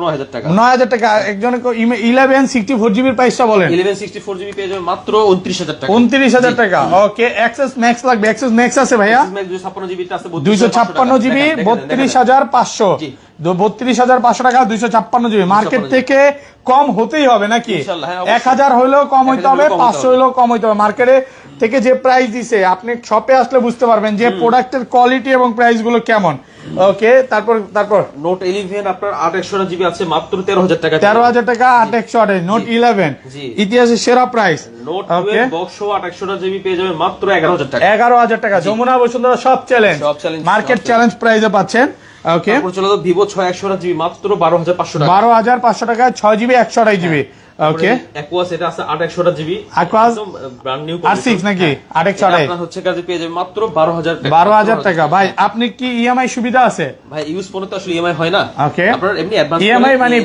9000 টাকা। 9000 টাকা। একজনের 1164 জিবির প্রাইসটা বলেন। 1164 জিবি পেয়ে যাবে মাত্র 29000 টাকা। 29000 টাকা। ওকে, এক্সএস ম্যাক্স লাগবে, এক্সএস ম্যাক্স আছে ভাইয়া? 256 জিবি আছে, 256 জিবি 32500, 32500 টাকা 256 জিবি। মার্কেট থেকে কম হতেই হবে নাকি? ইনশাআল্লাহ, হ্যাঁ, অবশ্যই। 1000 হইলেও কম হইতে হবে, 500 হইলেও কম হইতে হবে। মার্কেটে থেকে যে প্রাইস দিছে, আপনি শপে আসলে বুঝতে পারবেন যে প্রোডাক্টের কোয়ালিটি এবং প্রাইস গুলো কেমন। ওকে, তারপর নোট 11 আপনার 8100 জিবি আছে মাত্র 13000 টাকা। 13000 টাকা 8128। নোট 11 ইতিহাসের সেরা প্রাইস। নোট 12 বক্স 8100 জিবি পেয়ে যাবে মাত্র 11000 টাকা। 11000 টাকা। যমুনা বসুন্ধরা সব চ্যালেঞ্জ, মার্কেট চ্যালেঞ্জ প্রাইসে পাচ্ছেন। ওকে, তারপর চলে যাও ভিভো 6100 জিবি মাত্র 12500 টাকা। 12500 টাকা 6 জিবি 128 জিবি। ওকে, অ্যাকুয়াস এটা আছে 8100 GB, Aquas brand new R6 নাকি 8128? আপনার হচ্ছে কাজে পেয়ে যাবে মাত্র 12000 টাকা। 12000 টাকা। ভাই আপনি কি ইএমআই সুবিধা আছে? ভাই ইউজ ফোনে তো আসলে ইএমআই হয় না। ওকে, আপনার এমনি অ্যাডভান্স ইএমআই মানে